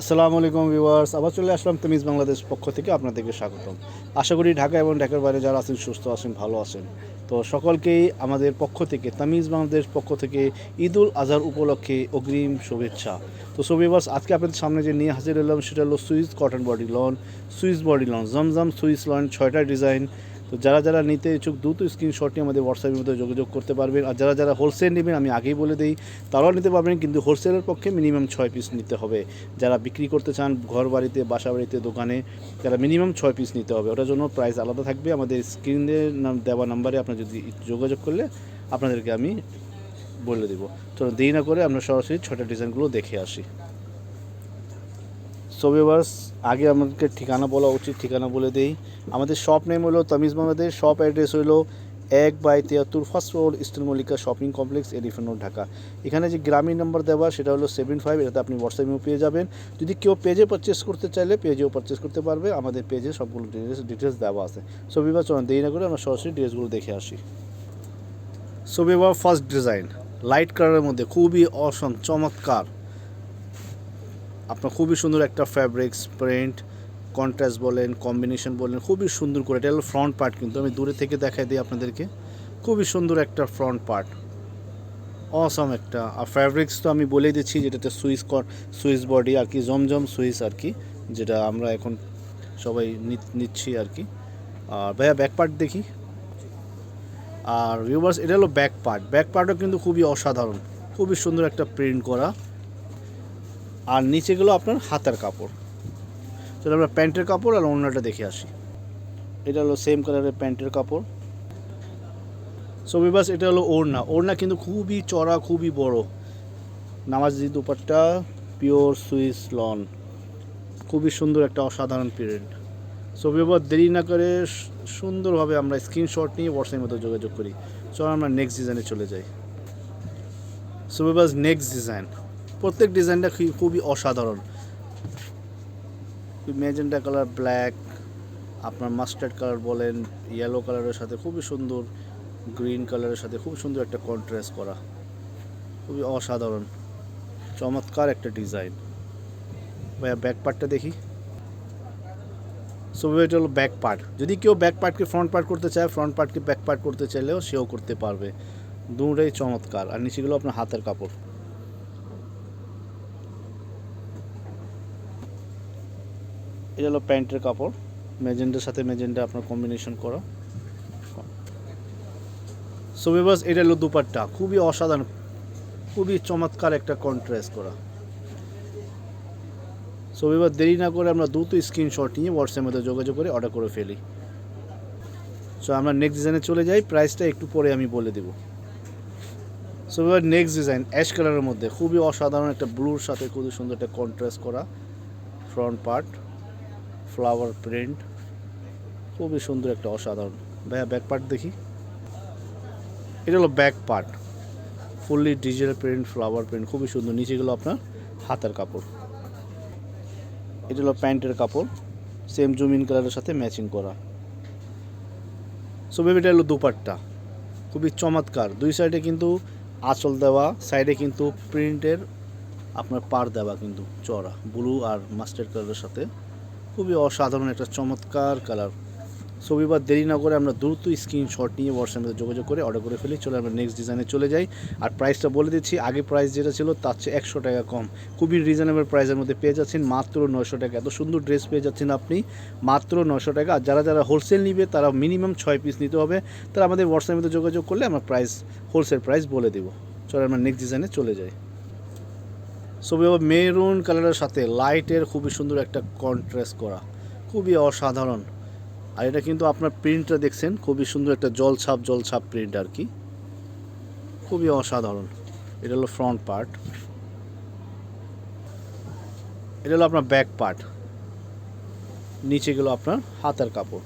আসসালামু আলাইকুম ভিউয়ার্স, আবার চলে আসলাম তামিজ বাংলাদেশ পক্ষ থেকে আপনাদেরকে স্বাগতম। আশা করি ঢাকা এবং ঢাকার বাইরে যারা আছেন সুস্থ আছেন, ভালো আছেন। তো সকলকেই আমাদের পক্ষ থেকে, তামিজ বাংলাদেশ পক্ষ থেকে ঈদ উল আজহার উপলক্ষে অগ্রিম শুভেচ্ছা। তো সো ভিউয়ার্স, আজকে আপনাদের সামনে যে নিয়ে হাজির হলাম সেটা হলো Swiss cotton body lawn, Swiss body lawn, Zamzam Swiss lawn, 6টা ডিজাইন। তো যারা যারা নিতে ইচ্ছুক দ্রুত স্ক্রিনশট নিয়ে আমাদের হোয়াটসঅ্যাপের মধ্যে যোগাযোগ করতে পারবেন। আর যারা যারা হোলসেল নেবেন আমি আগেই বলে দিই, তারাও নিতে পারবেন, কিন্তু হোলসেলের পক্ষে মিনিমাম 6 পিস নিতে হবে। যারা বিক্রি করতে চান ঘর বাড়িতে, বাসা বাড়িতে, দোকানে, তারা মিনিমাম 6 পিস নিতে হবে। ওটার জন্য প্রাইস আলাদা থাকবে। আমাদের স্ক্রিনে দেওয়া নাম্বারে আপনার যদি যোগাযোগ করলে আপনাদেরকে আমি বলে দেবো। তো দেরি না করে আমরা সরাসরি 6টা ডিজাইনগুলো দেখে আসি। সো ভিউয়ার্স, আগে আমাদেরকে ঠিকানা বলা উচিত, ঠিকানা বলে দেই। আমাদের শপ নেম হলো তামিজ বাংলাদেশ, শপ অ্যাড্রেস হলো 1/73 first road, eastern Mallika shopping complex, elephant road, Dhaka. এখানে যে গ্রামীণ নাম্বার দেওয়া সেটা হলো 75, এটাতে আপনি হোয়াটসঅ্যাপেও পেয়ে যাবেন। যদি কেউ পেজে পারচেস করতে চাইলে পেজেও পারচেস করতে পারবে, আমাদের পেজে সবগুলো ডিটেলস দেওয়া আছে। সো ভিউয়ার্স, চলুন দেরি না করে আমরা সরাসরি ড্রেসগুলো দেখে আসি। So viewer, first design light কালারের মধ্যে খুবই অসম চমৎকার, আপনার খুবই সুন্দর একটা ফ্যাব্রিক্স প্রিন্ট, কন্ট্রাস্ট বলেন, কম্বিনেশন বলেন, খুবই সুন্দর করে। এটা হলো ফ্রন্ট পার্ট, কিন্তু আমি দূরে থেকে দেখাই দিই আপনাদেরকে। খুবই সুন্দর একটা ফ্রন্ট পার্ট, অসম একটা। আর ফ্যাব্রিক্স তো আমি বলেই দিচ্ছি, যেটাতে সুইস বডি আর কি, জমজম সুইস আর কি, যেটা আমরা এখন সবাই নিচ্ছি আর কি। আর ভাইয়া ব্যাক পার্ট দেখি। আর ভিউয়ার্স, এটা হলো ব্যাক পার্ট, ব্যাক পার্টও কিন্তু খুবই অসাধারণ, খুবই সুন্দর একটা প্রিন্ট করা। আর নিচেগুলো আপনার হাতের কাপড়। তাহলে আমরা প্যান্টের কাপড় আর ওড়নাটা দেখে আসি। এটা হলো সেম কালারের প্যান্টের কাপড়। সো ভিউয়ার্স, এটা হলো ওড়না। ওড়না কিন্তু খুবই চড়া, খুবই বড়, নামাজি দুপাট্টা, পিওর সুইস লন, খুবই সুন্দর একটা অসাধারণ প্রিন্ট। সো ভিউয়ার্স, দেরি না করে সুন্দরভাবে আমরা স্ক্রিনশট নিয়ে হোয়াটসঅ্যাপের মধ্যে যোগাযোগ করি। চলো আমরা নেক্সট ডিজাইনে চলে যাই। সো ভিউয়ার্স, নেক্সট ডিজাইন, প্রত্যেক ডিজাইনটা খুবই অসাধারণ। ম্যাজেন্টা কালার, ব্ল্যাক, আপনার মাস্টার্ড কালার বলেন, ইয়েলো কালারের সাথে খুবই সুন্দর, গ্রিন কালারের সাথে খুব সুন্দর একটা কন্ট্রাস্ট করা, খুবই অসাধারণ চমৎকার একটা ডিজাইন। ভাইয়া ব্যাক পার্টটা দেখি। সো এটা হলো ব্যাক পার্ট। যদি কেউ ব্যাক পার্টকে ফ্রন্ট পার্ট করতে চায়, ফ্রন্ট পার্টকে ব্যাক পার্ট করতে চাইলেও সেও করতে পারবে, দুটোই চমৎকার। আর নিচেগুলো আপনার হাতের কাপড়। এটা হলো প্যান্টের কাপড়, ম্যাজেন্টার সাথে ম্যাজেন্টা আপনার কম্বিনেশন করা। সো ভিউয়ার্স, এটা হলো দুপাট্টা, খুবই অসাধারণ, খুবই চমৎকার একটা কন্ট্রাস্ট করা। সো এবার দেরি না করে আমরা দ্রুত স্ক্রিনশট নিয়ে হোয়াটসঅ্যাপের মধ্যে যোগাযোগ করে অর্ডার করে ফেলি। সো আমরা নেক্সট ডিজাইনে চলে যাই, প্রাইসটা একটু পরে আমি বলে দেবো। সো এবার নেক্সট ডিজাইন অ্যাশ কালারের মধ্যে খুবই অসাধারণ একটা ব্লুর সাথে খুবই সুন্দর একটা কন্ট্রাস্ট করা ফ্রন্ট পার্ট, ফ্লাওয়ার প্রিন্ট, খুবই সুন্দর একটা অসাধারণ। ভাইয়া ব্যাক পার্ট দেখি। এটা হলো back part, fully digital print, flower print, খুবই সুন্দর। নিচেগুলো আপনার হাতের কাপড়। এটা হলো প্যান্টের কাপড়, সেম জুমিন কালারের সাথে ম্যাচিং করা। সো বেবি, এটা হলো দুপাট্টা, খুবই চমৎকার। দুই সাইডে কিন্তু আঁচল দেওয়া, সাইডে কিন্তু প্রিন্টের আপনার পার দেওয়া, কিন্তু চড়া ব্লু আর মাস্টার্ড কালারের সাথে, খুবই অসাধারণ একটা চমৎকার কালার। সো এবার দেরি না করে আমরা দ্রুত স্ক্রিনশট নিয়ে হোয়াটসঅ্যাপে যোগাযোগ করে অর্ডার করে ফেলি। চলে আমরা নেক্সট ডিজাইনে চলে যাই। আর প্রাইসটা বলে দিচ্ছি, আগে প্রাইস যেটা ছিল তার চেয়ে 100 টাকা কম, খুবই রিজনেবল প্রাইসের মধ্যে পেয়ে যাচ্ছেন মাত্র 900 টাকা। এত সুন্দর ড্রেস পেয়ে যাচ্ছেন আপনি মাত্র 900 টাকা। আর যারা যারা হোলসেল নিবে তারা মিনিমাম 6 পিস নিতে হবে। তারা আমাদের হোয়াটসঅ্যাপের মধ্যে যোগাযোগ করলে আমরা প্রাইস, হোলসেল প্রাইস বলে দেবো। চলে আমরা নেক্সট ডিজাইনে চলে যাই। সো এবার মেরুন কালারের সাথে লাইটের খুবই সুন্দর একটা কন্ট্রাস্ট করা, খুবই অসাধারণ। আর এটা কিন্তু আপনার প্রিন্টটা দেখছেন, খুবই সুন্দর একটা জলছাপ প্রিন্ট আর কি, খুবই অসাধারণ। এটা হলো ফ্রন্ট পার্ট, এটা হলো আপনার ব্যাক পার্ট, নিচেগুলো আপনার হাতের কাপড়।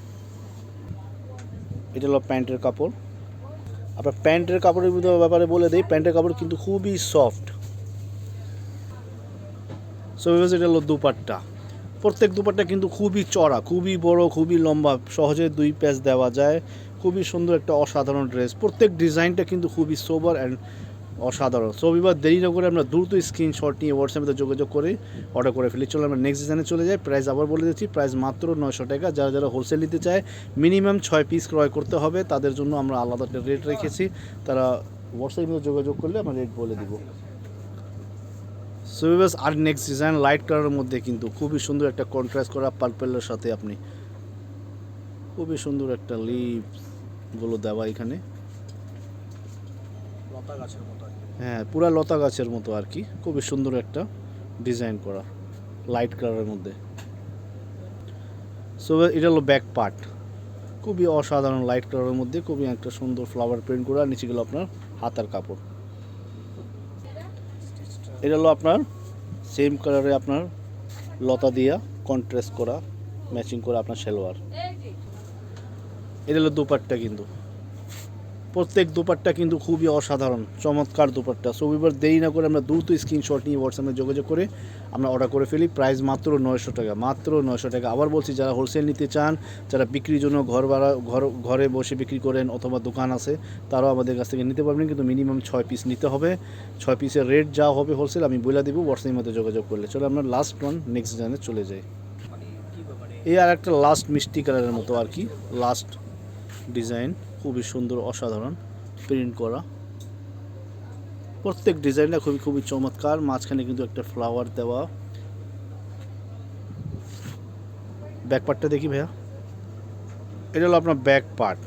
এটা হলো প্যান্টের কাপড়। আপনার প্যান্টের কাপড়ের ব্যাপারে বলে দিই, প্যান্টের কাপড় কিন্তু খুবই সফট। সো এটা হলো দুপাট্টা, প্রত্যেক দুপাট্টা কিন্তু খুবই চড়া, খুবই বড়, খুবই লম্বা, সহজে 2 প্যাচ দেওয়া যায়, খুবই সুন্দর একটা অসাধারণ ড্রেস। প্রত্যেক ডিজাইনটা কিন্তু খুবই সোবার অ্যান্ড অসাধারণ। সো এবার দেরি না করে আমরা দ্রুত স্ক্রিনশট নিয়ে হোয়াটসঅ্যাপে যোগাযোগ করে অর্ডার করে ফেলি। চলো আমরা নেক্সট ডিজাইনে চলে যাই। প্রাইস আবার বলে দিচ্ছি, প্রাইস মাত্র 900 টাকা। যারা যারা হোলসেল নিতে চায় মিনিমাম 6 পিস ক্রয় করতে হবে, তাদের জন্য আমরা আলাদা একটা রেট রেখেছি। তারা হোয়াটসঅ্যাপে যোগাযোগ করলে আমরা রেট বলে দিব। সো এবার আর নেক্সট ডিজাইন লাইট কালারের মধ্যে কিন্তু খুবই সুন্দর একটা কন্ট্রাস্ট করা পার্পেলের সাথে আপনি খুবই সুন্দর একটা লিভগুলো দেওয়া এখানে, লতা গাছের মতো। হ্যাঁ পুরা লতা গাছের মতো আর কি, খুবই সুন্দর একটা ডিজাইন করা লাইট কালারের মধ্যে। সো এটা হলো ব্যাক পার্ট, খুবই অসাধারণ লাইট কালারের মধ্যে খুবই একটা সুন্দর ফ্লাওয়ার প্রিন্ট করা। নিচে গেলো আপনার হাতার কাপড়। এটা হলো আপনার সেম কালারে আপনার লতা দিয়া কন্ট্রাস্ট করা ম্যাচিং করা আপনার সালোয়ার। এটা হলো দুপাট্টা, কিন্তু প্রত্যেক দুপাট্টা কিন্তু খুবই অসাধারণ চমৎকার দুপাট্টা। সো এবার দেরি না করে আমরা দ্রুত স্ক্রিনশট নিয়ে হোয়াটসঅ্যাপে যোগাযোগ করে আমরা অর্ডার করে ফেলি। প্রাইস মাত্র 900 টাকা, মাত্র 900 টাকা। আবার বলছি, যারা হোলসেল নিতে চান, যারা বিক্রির জন্য ঘর ভাড়া ঘরে বসে বিক্রি করেন অথবা দোকান আছে, তারাও আমাদের কাছ থেকে নিতে পারবেন, কিন্তু মিনিমাম 6 পিস নিতে হবে। 6 পিসের রেট যা হবে হোলসেল আমি বলে দিব হোয়াটসঅ্যাপের মধ্যে যোগাযোগ করলে। চলো আমরা লাস্ট ওয়ান নেক্সট ডিজাইনে চলে যাই। এই আর একটা লাস্ট মিষ্টি কালারের মতো আর কি লাস্ট ডিজাইন, খুবই সুন্দর অসাধারণ প্রিন্ট করা। প্রত্যেক ডিজাইনটা খুবই চমৎকার। মাঝখানে কিন্তু একটা ফ্লাওয়ার দেওয়া। ব্যাক পার্টটা দেখি ভাইয়া, এটা হলো আপনার ব্যাক পার্ট,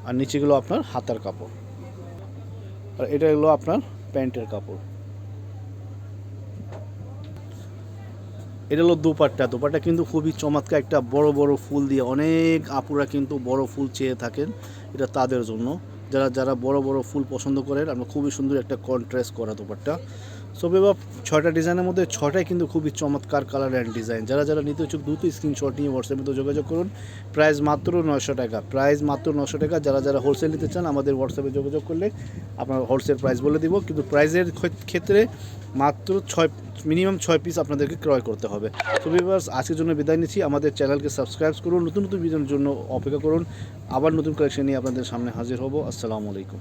আর নিচেগুলো আপনার হাতার কাপড়, আর এটা হলো আপনার প্যান্টের কাপড়। এটা হলো দুপাট্টা। দুপাট্টা কিন্তু খুবই চমৎকার, একটা বড় বড় ফুল দিয়ে, অনেক আপুরা কিন্তু বড় ফুল চেয়ে থাকেন, এটা তাদের জন্য। যারা যারা বড় বড় ফুল পছন্দ করেন, আমরা খুবই সুন্দর একটা কন্ট্রাস্ট করা দুপাট্টা। সো এবার 6টা ডিজাইনের মধ্যে 6টাই কিন্তু খুবই চমৎকার কালার অ্যান্ড ডিজাইন। যারা যারা নিতে ইচ্ছুক দ্রুত স্ক্রিনশট নিয়ে হোয়াটসঅ্যাপে যোগাযোগ করুন। প্রাইস মাত্র 900 টাকা, প্রাইস মাত্র 900 টাকা। যারা যারা হোলসেল নিতে চান আমাদের হোয়াটসঅ্যাপে যোগাযোগ করলে আপনার হোলসেল প্রাইস বলে দিব, কিন্তু প্রাইসের ক্ষেত্রে মাত্র মিনিমাম 6 পিস আপনাদেরকে ক্রয় করতে হবে। তো ভিউয়ার্স, আজকের জন্য বিদায় নিচ্ছি। আমাদের চ্যানেলকে সাবস্ক্রাইব করুন, নতুন নতুন ভিডিওর জন্য অপেক্ষা করুন। আবার নতুন কালেকশন নিয়ে আপনাদের সামনে হাজির হব। আসসালামু আলাইকুম।